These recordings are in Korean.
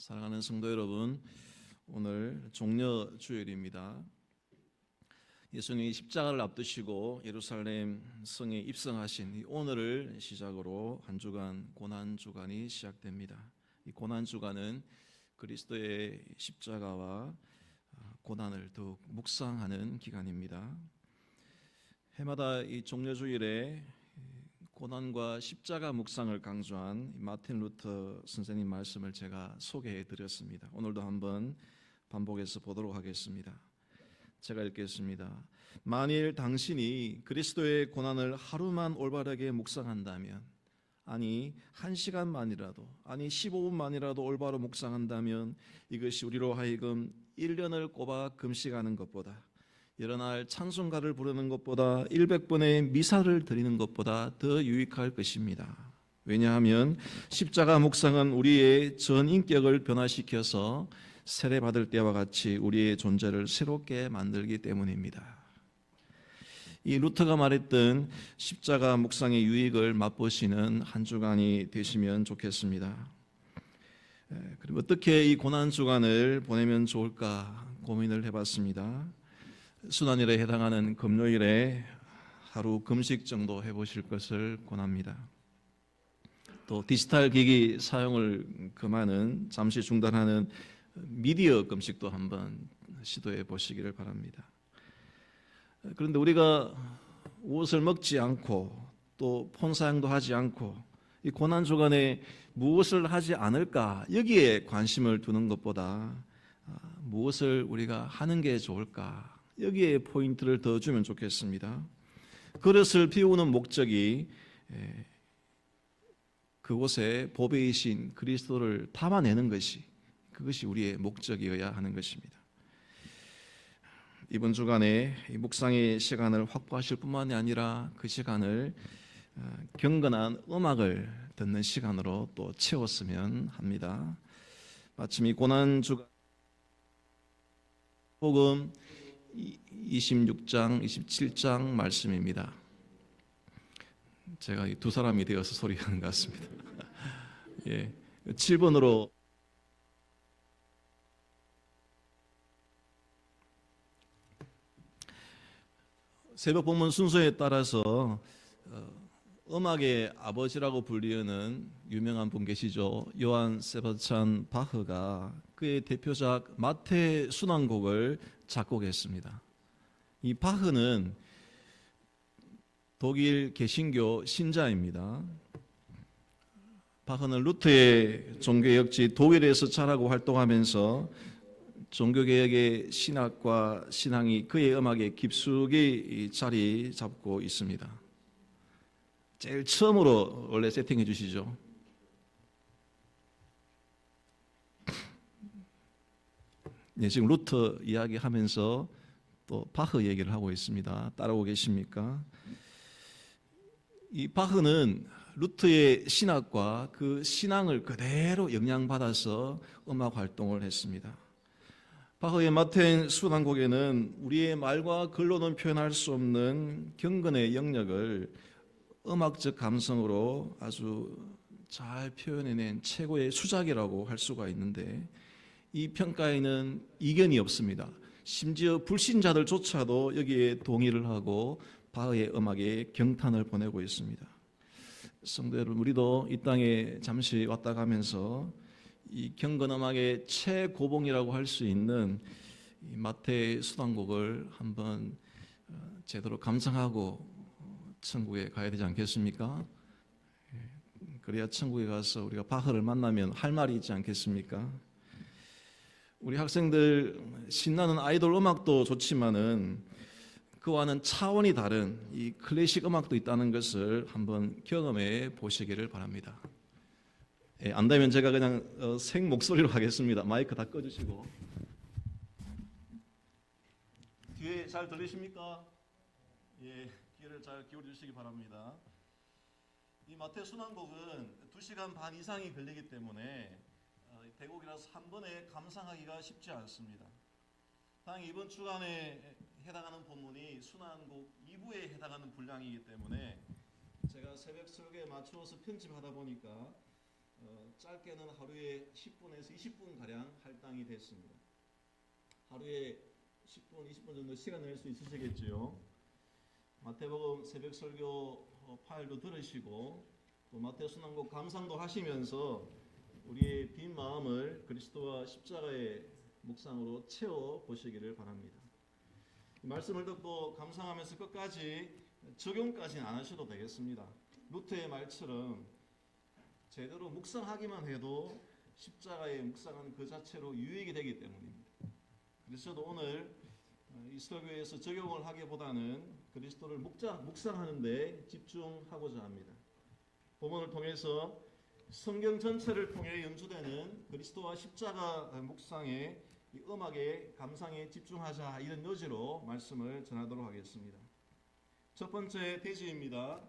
사랑하는 성도 여러분, 오늘 종려 주일입니다. 예수님이 십자가를 앞두시고 예루살렘 성에 입성하신 이 오늘을 시작으로 한 주간 고난 주간이 시작됩니다. 이 고난 주간은 그리스도의 십자가와 고난을 더욱 묵상하는 기간입니다. 해마다 이 종려 주일에 고난과 십자가 묵상을 강조한 마틴 루터 선생님 말씀을 제가 소개해 드렸습니다. 오늘도 한번 반복해서 보도록 하겠습니다. 제가 읽겠습니다. 만일 당신이 그리스도의 고난을 하루만 올바르게 묵상한다면, 아니 1시간만이라도, 아니 15분만이라도 올바로 묵상한다면 이것이 우리로 하여금 1년을 꼽아 금식하는 것보다, 여러 날 찬송가를 부르는 것보다 100번의 미사를 드리는 것보다 더 유익할 것입니다. 왜냐하면 십자가 묵상은 우리의 전 인격을 변화시켜서 세례받을 때와 같이 우리의 존재를 새롭게 만들기 때문입니다. 이 루터가 말했던 십자가 묵상의 유익을 맛보시는 한 주간이 되시면 좋겠습니다. 그리고 어떻게 이 고난 주간을 보내면 좋을까 고민을 해봤습니다. 순환일에 해당하는 금요일에 하루 금식 정도 해보실 것을 권합니다. 또 디지털 기기 사용을 금하는, 잠시 중단하는 미디어 금식도 한번 시도해 보시기를 바랍니다. 그런데 우리가 무엇을 먹지 않고 또 폰 사용도 하지 않고 이 고난 주간에 무엇을 하지 않을까, 여기에 관심을 두는 것보다 무엇을 우리가 하는 게 좋을까, 여기에 포인트를 더 주면 좋겠습니다. 그릇을 비우는 목적이 그곳에 보배이신 그리스도를 담아내는 것이, 그것이 우리의 목적이어야 하는 것입니다. 이번 주간에 묵상의 시간을 확보하실 뿐만이 아니라 그 시간을 경건한 음악을 듣는 시간으로 또 채웠으면 합니다. 마침 이 고난 주간 복음 26장, 27장 말씀입니다. 제가 두 사람이 되어서 소리하는 것 같습니다. 7번으로 새벽 본문 순서에 따라서 음악의 아버지라고 불리는 유명한 분 계시죠. 요한 세바스찬 바흐가 그의 대표작 마태 순환곡을 작곡했습니다. 이 바흐는 독일 개신교 신자입니다. 바흐는 루터의 종교역지 독일에서 자라고 활동하면서 종교개혁의 신학과 신앙이 그의 음악에 깊숙이 자리 잡고 있습니다. 제일 처음으로 원래 세팅해 주시죠. 네, 지금 루터 이야기하면서 또 바흐 얘기를 하고 있습니다. 따라오고 계십니까? 이 바흐는 루터의 신학과 그 신앙을 그대로 영향받아서 음악 활동을 했습니다. 바흐의 마텐 순환곡에는 우리의 말과 글로는 표현할 수 없는 경건의 영역을 음악적 감성으로 아주 잘 표현해낸 최고의 수작이라고 할 수가 있는데, 이 평가에는 이견이 없습니다. 심지어 불신자들조차도 여기에 동의를 하고 바흐의 음악에 경탄을 보내고 있습니다. 성도 여러분, 우리도 이 땅에 잠시 왔다 가면서 이 경건음악의 최고봉이라고 할 수 있는 이 마태 순환곡을 한번 제대로 감상하고 천국에 가야 되지 않겠습니까? 그래야 천국에 가서 우리가 바흐를 만나면 할 말이 있지 않겠습니까? 우리 학생들 신나는 아이돌 음악도 좋지만은 그와는 차원이 다른 이 클래식 음악도 있다는 것을 한번 경험해 보시기를 바랍니다. 안 되면 제가 그냥 생 목소리로 하겠습니다. 마이크 다 꺼주시고. 뒤에 잘 들리십니까? 예, 귀를 잘 기울여 주시기 바랍니다. 이 마태 순환곡은 2시간 반 이상이 걸리기 때문에 대곡이라서 한 번에 감상하기가 쉽지 않습니다. 당연히 이번 주간에 해당하는 본문이 순환곡 2부에 해당하는 분량이기 때문에 제가 새벽 설교에 맞추어서 편집하다 보니까 짧게는 하루에 10분에서 20분 가량 할당이 됐습니다. 하루에 10분, 20분 정도 시간 낼 수 있으시겠지요. 마태복음 새벽 설교 파일도 들으시고 또 마태 순환곡 감상도 하시면서 우리의 빈 마음을 그리스도와 십자가의 묵상으로 채워 보시기를 바랍니다. 이 말씀을 듣고 감상하면서 끝까지 적용까지는 안 하셔도 되겠습니다. 루터의 말처럼 제대로 묵상하기만 해도 십자가의 묵상은 그 자체로 유익이 되기 때문입니다. 그래서 저도 오늘 이 설교에서 적용을 하기보다는 그리스도를 묵상하는 데 집중하고자 합니다. 본문을 통해서 성경 전체를 통해 연주되는 그리스도와 십자가 묵상의 이 음악의 감상에 집중하자, 이런 요지로 말씀을 전하도록 하겠습니다. 첫 번째 대지입니다.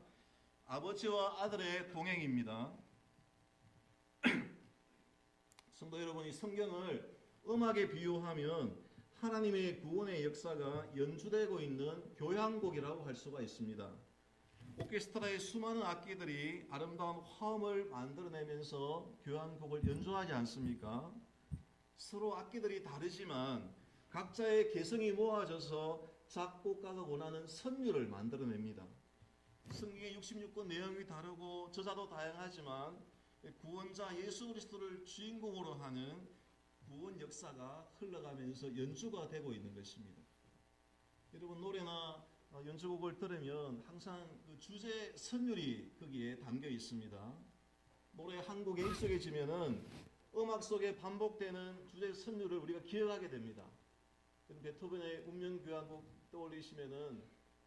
아버지와 아들의 동행입니다. 성도 여러분이 성경을 음악에 비유하면 하나님의 구원의 역사가 연주되고 있는 교향곡이라고 할 수가 있습니다. 오케스트라의 수많은 악기들이 아름다운 화음을 만들어내면서 교향곡을 연주하지 않습니까? 서로 악기들이 다르지만 각자의 개성이 모아져서 작곡가가 원하는 선율을 만들어냅니다. 성경의 66권 내용이 다르고 저자도 다양하지만 구원자 예수 그리스도를 주인공으로 하는 구원 역사가 흘러가면서 연주가 되고 있는 것입니다. 여러분, 노래나 연주곡을 들으면 항상 그 주제 선율이 거기에 담겨 있습니다. 노래 한 곡에 익숙해지면은 음악 속에 반복되는 주제 선율을 우리가 기억하게 됩니다. 베토벤의 운명교향곡 떠올리시면은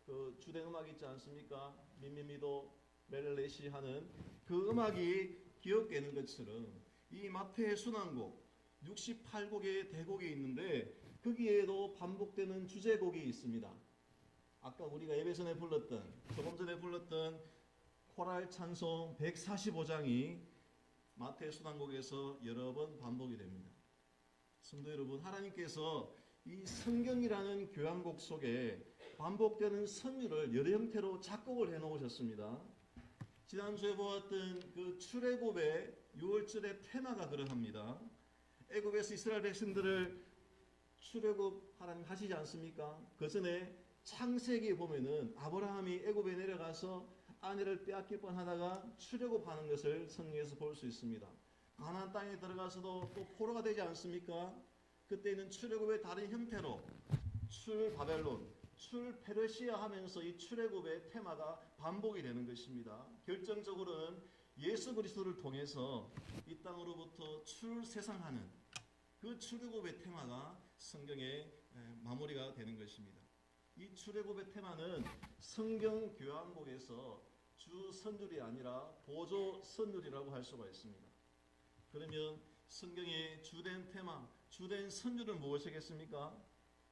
그 주된 음악 있지 않습니까? 미미미도 멜레시 하는 그 음악이 기억되는 것처럼 이 마태의 순환곡 68곡의 대곡이 있는데 거기에도 반복되는 주제곡이 있습니다. 아까 우리가 예배전에 불렀던, 조금 전에 불렀던 코랄 찬송 145장이 마태 순환곡에서 여러 번 반복이 됩니다. 성도 여러분, 하나님께서 이 성경이라는 교향곡 속에 반복되는 선율을 여러 형태로 작곡을 해놓으셨습니다. 지난주에 보았던 그 출애굽의 6월절의 테마가 그러합니다. 애굽에서 이스라엘 백성들을 출애굽 하나님 하시지 않습니까? 그 전에 창세기에 보면은 아브라함이 애굽에 내려가서 아내를 빼앗길 뻔하다가 출애굽하는 것을 성경에서 볼 수 있습니다. 가나안 땅에 들어가서도 또 포로가 되지 않습니까? 그때는 출애굽의 다른 형태로 출 바벨론, 출 페르시아 하면서 이 출애굽의 테마가 반복이 되는 것입니다. 결정적으로는 예수 그리스도를 통해서 이 땅으로부터 출세상하는 그 출애굽의 테마가 성경의 마무리가 되는 것입니다. 이 출애굽의 테마는 성경 교향곡에서 주 선율이 아니라 보조 선율이라고 할 수가 있습니다. 그러면 성경의 주된 테마, 주된 선율은 무엇이겠습니까?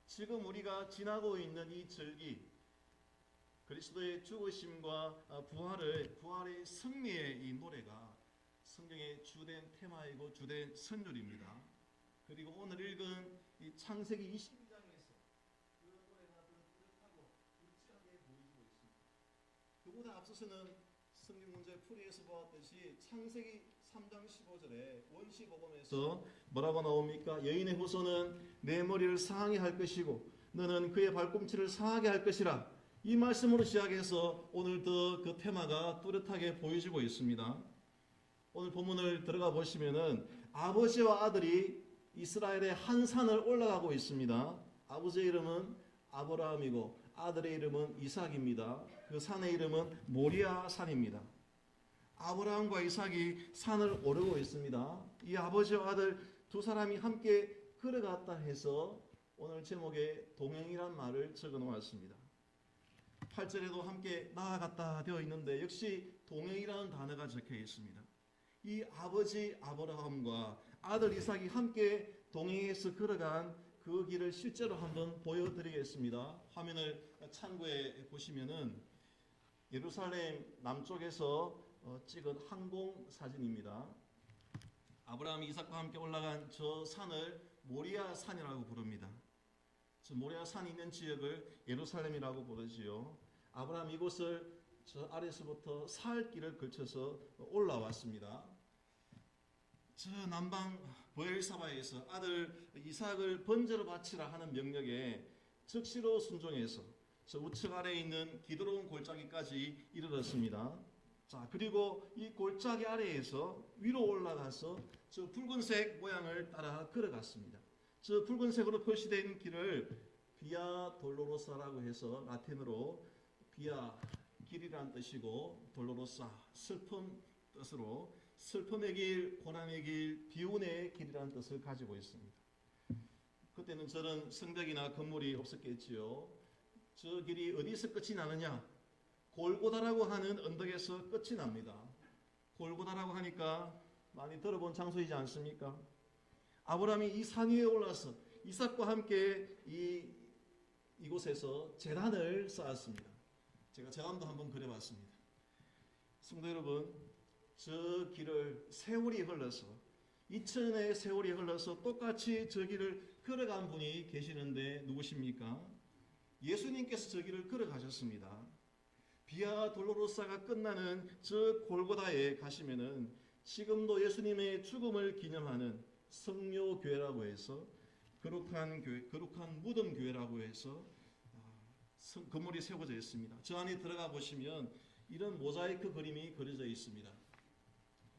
지금 우리가 지나고 있는 이 절기, 그리스도의 죽으심과 부활의 승리의 이 노래가 성경의 주된 테마이고 주된 선율입니다. 그리고 오늘 읽은 이 창세기 22장에서 그 노래가 뚜렷하고 울창하게 보이고 있습니다. 그보다 앞서서는 성경 문제 풀이에서 보았듯이 창세기 3장 15절에 원시복음에서 뭐라고 나옵니까? 여인의 후손은 내 머리를 상하게 할 것이고 너는 그의 발꿈치를 상하게 할 것이라. 이 말씀으로 시작해서 오늘도 그 테마가 뚜렷하게 보여지고 있습니다. 오늘 본문을 들어가 보시면은 아버지와 아들이 이스라엘의 한 산을 올라가고 있습니다. 아버지의 이름은 아브라함이고 아들의 이름은 이삭입니다. 그 산의 이름은 모리아 산입니다. 아브라함과 이삭이 산을 오르고 있습니다. 이 아버지와 아들 두 사람이 함께 걸어갔다 해서 오늘 제목에 동행이란 말을 적어 놓았습니다. 8절에도 함께 나아갔다 되어 있는데 역시 동행이라는 단어가 적혀 있습니다. 이 아버지 아브라함과 아들 이삭이 함께 동행해서 걸어간 그 길을 실제로 한번 보여드리겠습니다. 화면을 참고해 보시면은 예루살렘 남쪽에서 찍은 항공 사진입니다. 아브라함이 이삭과 함께 올라간 저 산을 모리아 산이라고 부릅니다. 저 모리아 산이 있는 지역을 예루살렘이라고 부르지요. 아브라함 이곳을 저 아래서부터 사흘길을 걸쳐서 올라왔습니다. 저 남방 브엘사바에서 아들 이삭을 번제로 바치라 하는 명령에 즉시로 순종해서 저 우측 아래에 있는 기드론 골짜기까지 이르렀습니다. 자, 그리고 이 골짜기 아래에서 위로 올라가서 저 붉은색 모양을 따라 걸어갔습니다. 저 붉은색으로 표시된 길을 비아 돌로로사라고 해서 라틴어로 비아 길이란 뜻이고 돌로로사 슬픔 뜻으로 슬픔의 길, 고난의 길, 비운의 길이라는 뜻을 가지고 있습니다. 그때는 저런 성벽이나 건물이 없었겠지요. 저 길이 어디서 끝이 나느냐? 골고다라고 하는 언덕에서 끝이 납니다. 골고다라고 하니까 많이 들어본 장소이지 않습니까? 아브라함이 이 산 위에 올라서 이삭과 함께 이곳에서 제단을 쌓았습니다. 제가 제단도 한번 그려봤습니다. 성도 여러분, 저 길을 세월이 흘러서 2000년의 세월이 흘러서 똑같이 저 길을 걸어간 분이 계시는데 누구십니까? 예수님께서 저 길을 걸어가셨습니다. 비아 돌로로사가 끝나는 저 골고다에 가시면은 지금도 예수님의 죽음을 기념하는 성묘교회라고 해서 거룩한 교회, 거룩한 무덤 교회라고 해서 건물이 세워져 있습니다. 저 안에 들어가 보시면 이런 모자이크 그림이 그려져 있습니다.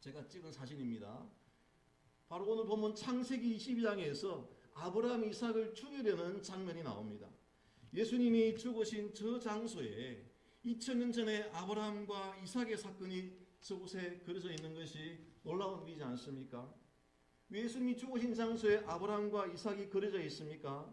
제가 찍은 사진입니다. 바로 오늘 보면 창세기 22장에서 아브라함 이삭을 죽이려는 장면이 나옵니다. 예수님이 죽으신 저 장소에 2000년 전에 아브라함과 이삭의 사건이 저곳에 그려져 있는 것이 놀라운 일이지 않습니까? 왜 예수님이 죽으신 장소에 아브라함과 이삭이 그려져 있습니까?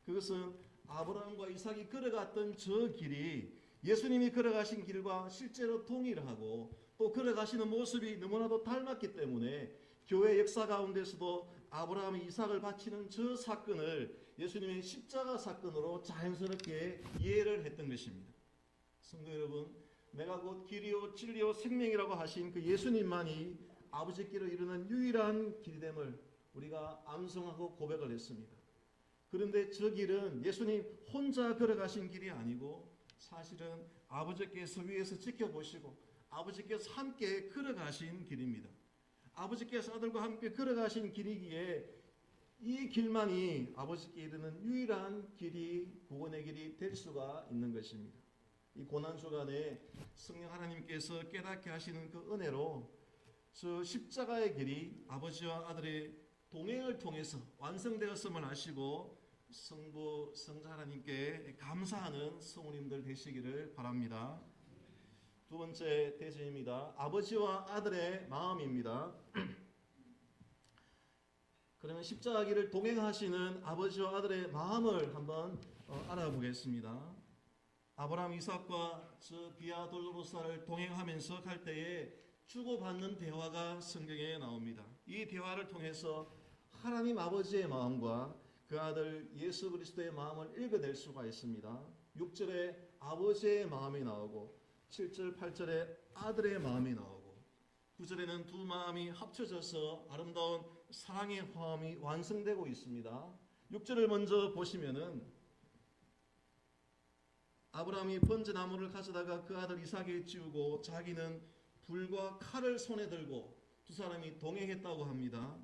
그것은 아브라함과 이삭이 걸어갔던 저 길이 예수님이 걸어가신 길과 실제로 동일하고 또 걸어가시는 모습이 너무나도 닮았기 때문에 교회 역사 가운데서도 아브라함이 이삭을 바치는 저 사건을 예수님의 십자가 사건으로 자연스럽게 이해를 했던 것입니다. 성도 여러분, 내가 곧 길이요 진리요 생명이라고 하신 그 예수님만이 아버지께로 이르는 유일한 길됨을 우리가 암송하고 고백을 했습니다. 그런데 저 길은 예수님 혼자 걸어가신 길이 아니고 사실은 아버지께서 위에서 지켜보시고 아버지께서 함께 걸어가신 길입니다. 아버지께서 아들과 함께 걸어가신 길이기에 이 길만이 아버지께 이르는 유일한 길이 구원의 길이 될 수가 있는 것입니다. 이 고난주간에 성령 하나님께서 깨닫게 하시는 그 은혜로 저 십자가의 길이 아버지와 아들의 동행을 통해서 완성되었음을 아시고 성부, 성자 하나님께 감사하는 성우님들 되시기를 바랍니다. 두 번째 대제입니다. 아버지와 아들의 마음입니다. 그러면 십자가 길을 동행하시는 아버지와 아들의 마음을 한번 알아보겠습니다. 아브라함 이삭과 저 비아 돌로로사를 동행하면서 갈 때에 주고받는 대화가 성경에 나옵니다. 이 대화를 통해서 하나님 아버지의 마음과 그 아들 예수 그리스도의 마음을 읽어낼 수가 있습니다. 6절에 아버지의 마음이 나오고 7절, 8절에 아들의 마음이 나오고 9절에는 두 마음이 합쳐져서 아름다운 사랑의 화음이 완성되고 있습니다. 6절을 먼저 보시면은 아브라함이 번제나무를 가져다가 그 아들 이삭에 지우고 자기는 불과 칼을 손에 들고 두 사람이 동행했다고 합니다.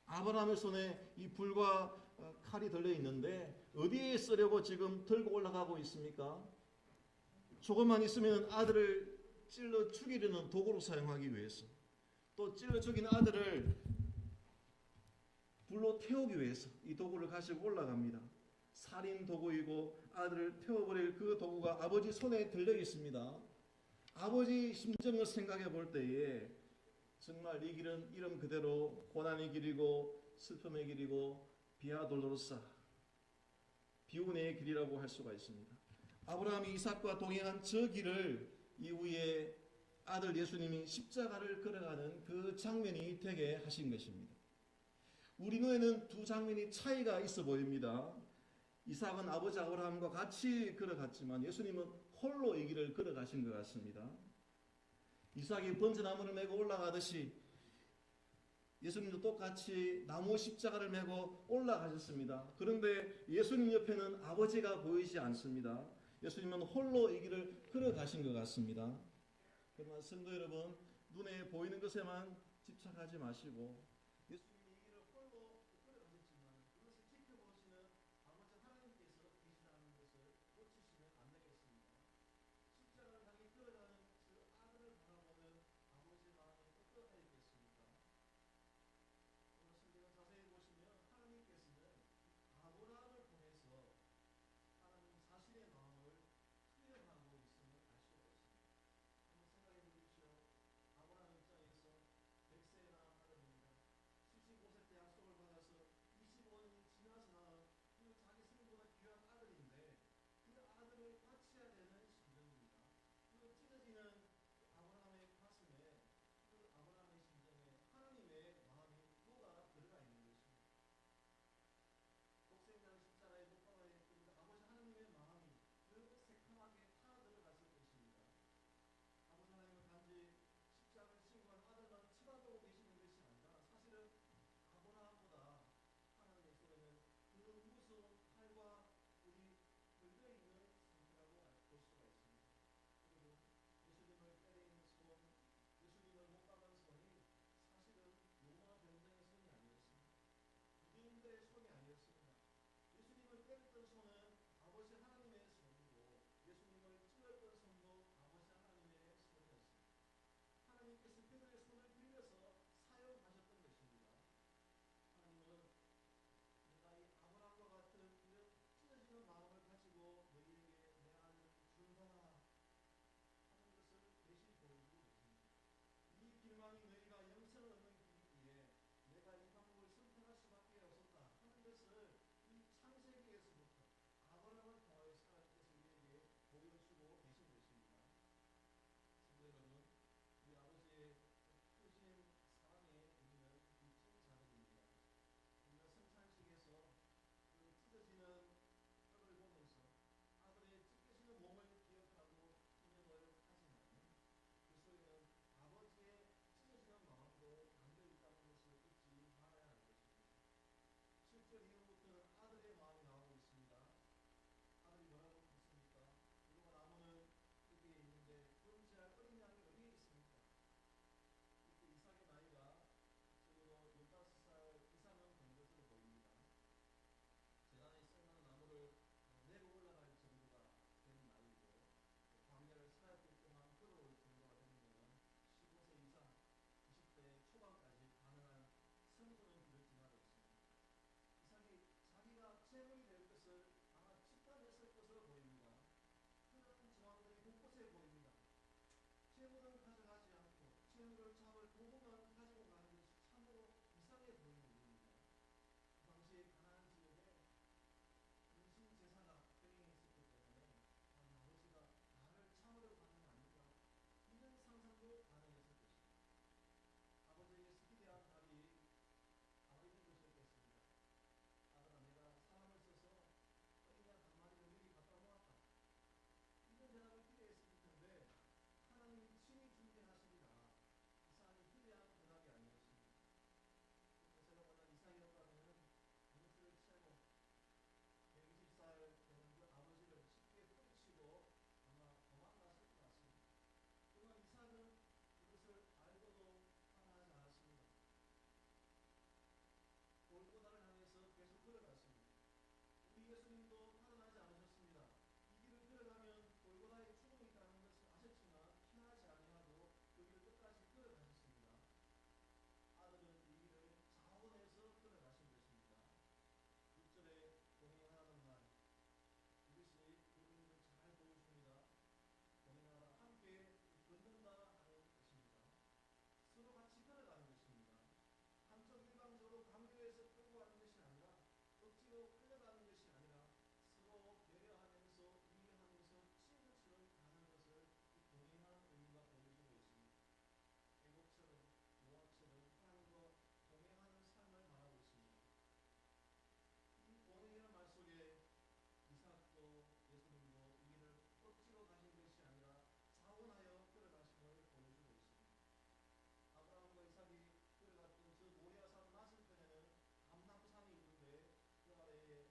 아브라함의 손에 이 불과 칼이 들려 있는데 어디에 쓰려고 지금 들고 올라가고 있습니까? 조금만 있으면 아들을 찔러 죽이려는 도구로 사용하기 위해서, 또 찔러 죽인 아들을 불로 태우기 위해서 이 도구를 가지고 올라갑니다. 살인 도구이고 아들을 태워버릴 그 도구가 아버지 손에 들려 있습니다. 아버지 심정을 생각해 볼 때에 정말 이 길은 이름 그대로 고난의 길이고 슬픔의 길이고 비아 돌로로사, 비운의 길이라고 할 수가 있습니다. 아브라함이 이삭과 동행한 저 길을 이후에 아들 예수님이 십자가를 걸어가는 그 장면이 되게 하신 것입니다. 우리 눈에는 두 장면이 차이가 있어 보입니다. 이삭은 아버지 아브라함과 같이 걸어갔지만 예수님은 홀로 이 길을 걸어가신 것 같습니다. 이삭이 번제나무를 메고 올라가듯이 예수님도 똑같이 나무 십자가를 메고 올라가셨습니다. 그런데 예수님 옆에는 아버지가 보이지 않습니다. 예수님은 홀로 이 길을 걸어가신 것 같습니다. 그러나 성도 여러분, 눈에 보이는 것에만 집착하지 마시고 예수님이 이 길을 홀로 걸어가셨지만 그것을 지켜보시는 아버지 하나님께서 계시다는 것을 놓치시면 안 되겠습니다. 십자가를 향해 걸어가는 그 아들을 바라보는 아버지의 마음이 어떠하였겠습니까? 오늘 성경을 자세히 보시면 하나님께서는 아브라함을 통해서 하나님 자신의 마음을 표현하고 있음을 알 수가 있습니다. 한번 생각해 보십시오. 아브라함 입장에서 100세나 아들입니다. 75세 때 약속을 받아서 25년이 지나서 낳은 그 자기 생보다 귀한 아들인데 그 아들을 바쳐야 되는 심정입니다. 그 찢어지는 아브라함의 가슴에 그 아브라함의 심정에 하나님의 마음이 녹아 들어가 있는 것입니다. 독생자를 십자가에 못 박아야 했는데 아버지 하나님의 마음이 그 새카맣게 타 들어갔을 것입니다. 아버지 하나님은 단지 십자가를 지고 간 아들만 쳐다보고 계시는 것이 아니라 사실은 아브라함보다 하나님의 속에는 그 무서운 칼과 우리 걸려있는 손이라고 볼 수가 있습니다. 여러분, 예수님을 때리는 손, 예수님을 못 박은 손이 사실은 로마 병정의 손이 아니었습니다. 유대인들의 손이 아니었습니다. 예수님을 때렸던 손은 아버지 하나님의 손이고 예수님을 찔렀던 손도 아버지 하나님의 손이었습니다. 하나님께서 그들의 손을 빌려서 사용하셨던 것입니다. 하나님은 내가 이 아브라함과 같은 이런 찢어지는 마음을 가지고 너희에게 내 아들을 준다 하는 것을 대신 보여주고 계십니다. 이 길만이 너희가 영생을 얻는 길이기에 내가 이 방법을 선택할 수밖에 없었다 하는 것을 이 창세기에서부터 아브라함을 통하여서 하나님께서 우리에게 보여주고 계신 것입니다. 성도 여러분, 우리 아버지의 크신 사랑에 우리는 빚진 자들입니다. 우리가 성찬식에서 그 찢어지는 떡을 보면서 아들의 찢겨지는 몸을 기억하고 기념을 하지만 그 속에는 아버지의 찢어지는 마음도 담겨 있다는 것을 잊지 말아야 하는 것입니다. 7절 이후부터는 아들의 마음이 나오고 있습니다. 아들이 뭐라고 묻습니까? 그리고 나무는 여기에 있는데 번제할 어린 양이 어디에 있습니까? 이때 이삭의 나이가 적어도 15살 이상은 된 것으로 보입니다. 재단에 쓸만한 나무를 내려 올라갈 정도가 된 나이고 광야를 40일 동안 걸어올 정도가 되는 것은 15세 이상, 20대 초반까지 가능한 성소는 길을 지나고 있습니다. 이삭이 자기가 제물이 될 것을 아마 직감했을 것으로 보입니다. 그런 정황들이 곳곳에 보입니다. 제물을 가져가지 않고 제물을 잡을 도구만 가지고 가는 것이 참으로 이상해 보이는 일입니다. 그 당시에 가나안 지역에 근신 제사가 병행했었기 때문에 아버지가 나를 참으려 가는 게 아닌가 이런 상상도 가능했을 것입니다. 아버지에게서 기대한 답이 아마 이런 것이었겠습니다. 아들아, 내가 사람을 써서 어린 양 한 마리를 미리 갖다 놓았다. 이런 대답을 기대했을 텐데 하나님이 친히 준비하시리라. 이상이 기대한 대답이 아니었습니다. 제가 만난 이상이었다면 눈치를 채고 120살 되는 그 아버지를 쉽게 뿌리치고 아마 도망갔을 것 같습니다. 그러나 이삭은 그것을 알고도 하나하지 않았습니다. 골고다를 향해서 계속 걸어갔습니다. 우리 예수님도 파산하지 않으셨습니다. 이 길을 걸어가면 골고다의 죽음이 있다는 것을 아셨지만 피하지 아니하고 그 길을 끝까지 걸어가셨습니다. 아들은 이 길을 자원해서 걸어가신 것입니다. 6절에 동행하는 말, 이것이 우리를 잘 보여줍니다. 동행하라, 함께 걷는다 하는 것입니다. 서로 같이 걸어가는 것입니다. 한쪽 일방적으로 강요해서 끌고 가는 것이 아니라 억지로 끌려가는 것이 아니라 서로 배려하면서 이해하면서 친구처럼 가는 것을 이 동행하는 의미가 보여주고 있습니다. 애국처럼 노아처럼 하나님과 동행하는 삶을 말하고 있습니다. 이 동행이라는 말 속에 이삭도 예수님도 이 길을 억지로 가신 것이 아니라 자원하여 걸어가심을 보여주고 있습니다. 아브라함과 이삭이 걸어갔던 저 모리아산 맞은편에는 감람산이 있는데 그 아래에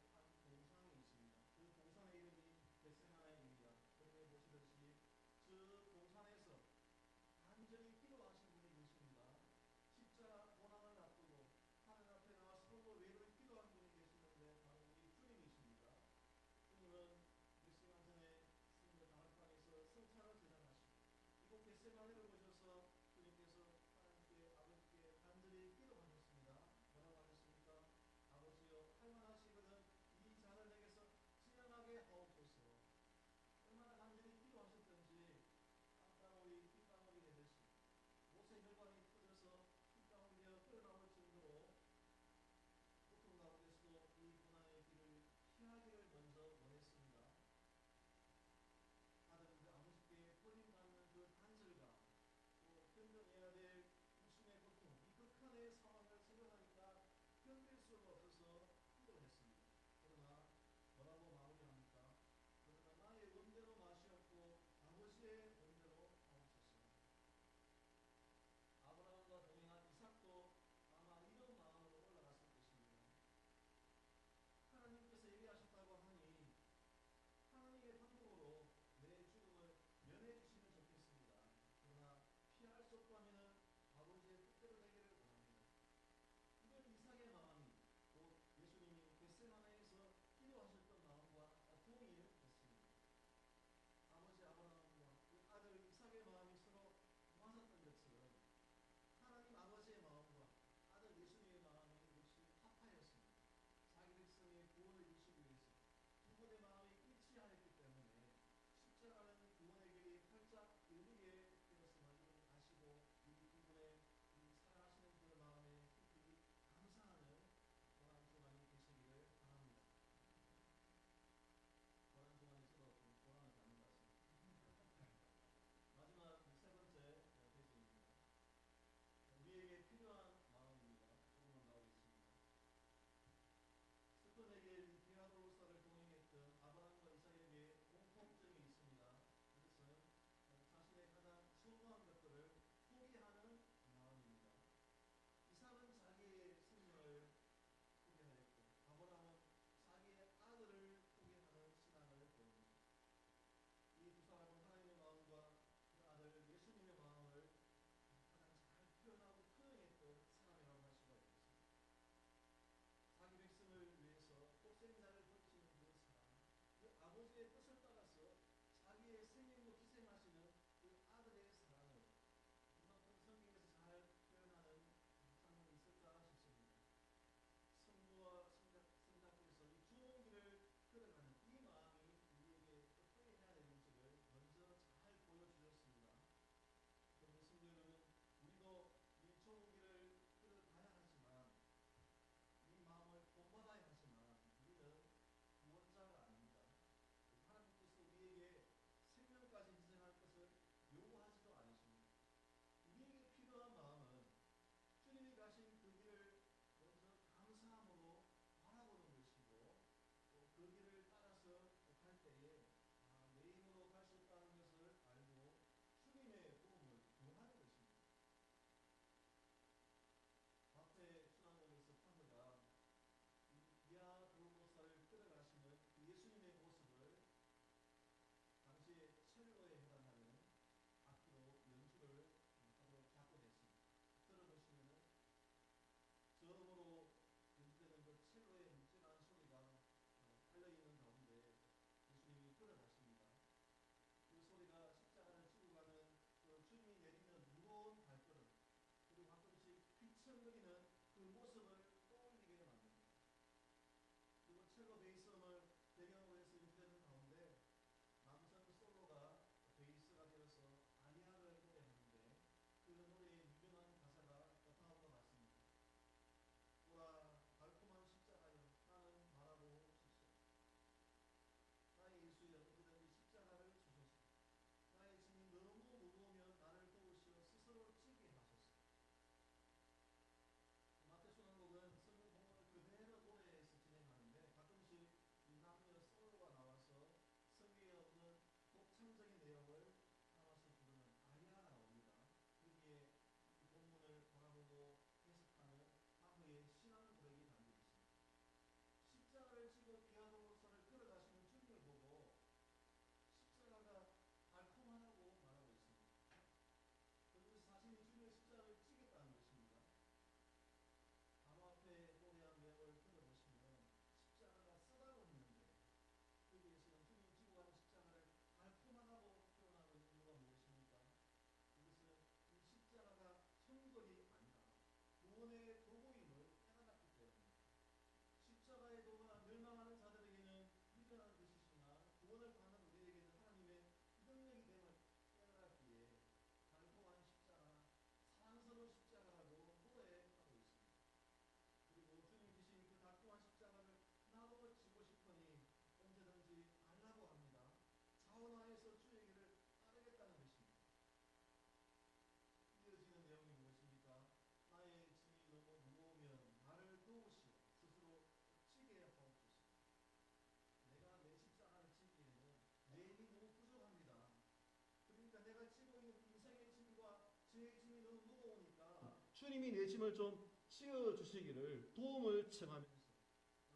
주님이 내 짐을 좀 지어 주시기를 도움을 청하면서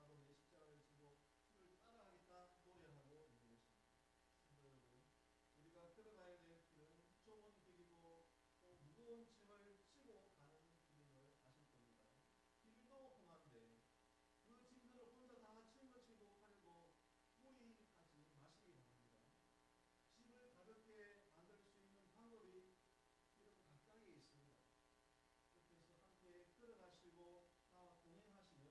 나도 내 십자가를 지고 주를 따라가겠다 노래하고 있는 것입니다. 성도 여러분, 우리가 걸어가야 될 길은 좁은 길이고 또 무거운 짐을 지고 가는 길임을 아실 겁니다. 길도 험한데 그 짐들을 혼자 다 짊어지고 가려고 무리하지 마시기 바랍니다. 짐을 가볍게 만들 수 있는 방법이 여러분 각각에 있습니다. 옆에서 함께 걸어가시고 나와 동행하시는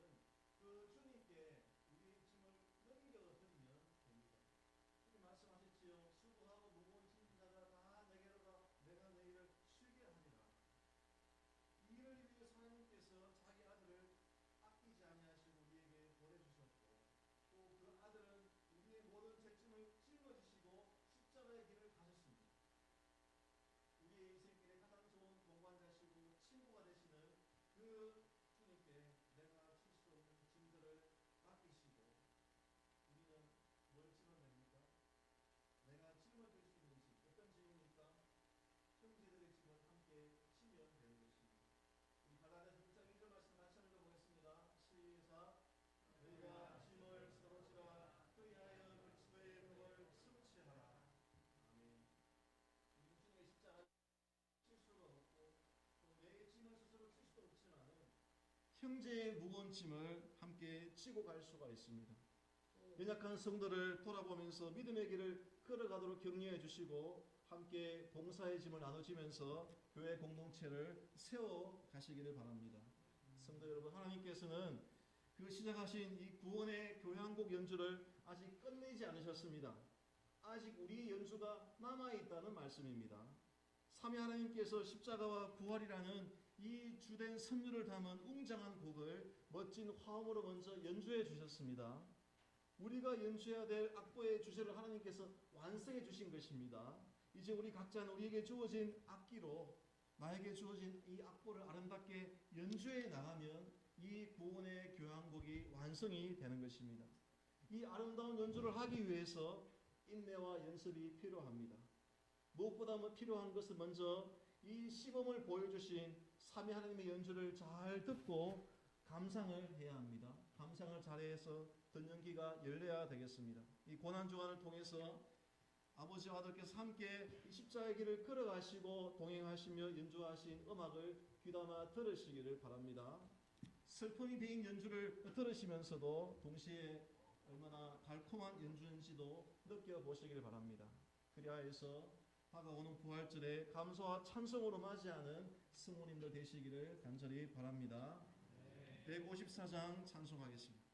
그 주님께 우리의 짐을 넘겨드리면 됩니다. 주님 말씀하셨지요. 수고하고 무거운 짐진 자들아 다 내게로 가 내가 너희를 쉬게 하리라. 이 일을 위해 하나님께서 자기 아들을 아끼지 아니하시고 우리에게 보내주셨고 또 그 아들은 우리의 모든 죄짐을 짊어지시고 십자가의 길을 가셨습니다. 우리의 인생길에 가장 좋은 동반자시고 친구가 되시는 그 주님께 내가 칠 수 없는 짐들을 맡기시고 우리는 뭘 지면 됩니까? 내가 짊어질 수 있는 짐, 어떤 짐입니까? 형제들의 짐을 함께 지면 되는 것입니다. 우리 갈라디아서 6장 1절 말씀 같이 읽어보겠습니다. 시작. 너희가 짐을 서로 지라 그리하여 그리스도의 몸을 성취하라. 아멘. 우리 주님의 십자가 칠 수가 없고 또 내 짐을 스스로 칠 수도 없지만 형제의 무거운 짐을 함께 지고 갈 수가 있습니다. 연약한 성도를 돌아보면서 믿음의 길을 걸어가도록 격려해 주시고 함께 봉사의 짐을 나눠지면서 교회 공동체를 세워 가시기를 바랍니다. 성도 여러분, 하나님께서는 그 시작하신 이 구원의 교향곡 연주를 아직 끝내지 않으셨습니다. 아직 우리의 연주가 남아있다는 말씀입니다. 삼위 하나님께서 십자가와 부활이라는 이 주된 선율을 담은 웅장한 곡을 멋진 화음으로 먼저 연주해 주셨습니다. 우리가 연주해야 될 악보의 주제를 하나님께서 완성해 주신 것입니다. 이제 우리 각자는 우리에게 주어진 악기로 나에게 주어진 이 악보를 아름답게 연주해 나가면 이 구원의 교향곡이 완성이 되는 것입니다. 이 아름다운 연주를 하기 위해서 인내와 연습이 필요합니다. 무엇보다 필요한 것은 먼저 이 시범을 보여주신 삼위 하나님의 연주를 잘 듣고 감상을 해야 합니다. 감상을 잘해서 듣는 귀가 열려야 되겠습니다. 이 고난주간을 통해서 아버지와 아들께서 함께 십자가의 길을 걸어가시고 동행하시며 연주하신 음악을 귀담아 들으시기를 바랍니다. 슬픔이 배인 연주를 들으시면서도 동시에 얼마나 달콤한 연주인지도 느껴보시기를 바랍니다. 그리하여서 다가오는 부활절에 감사와 찬송으로 맞이하는 성모님들 되시기를 간절히 바랍니다. 154장 찬송하겠습니다.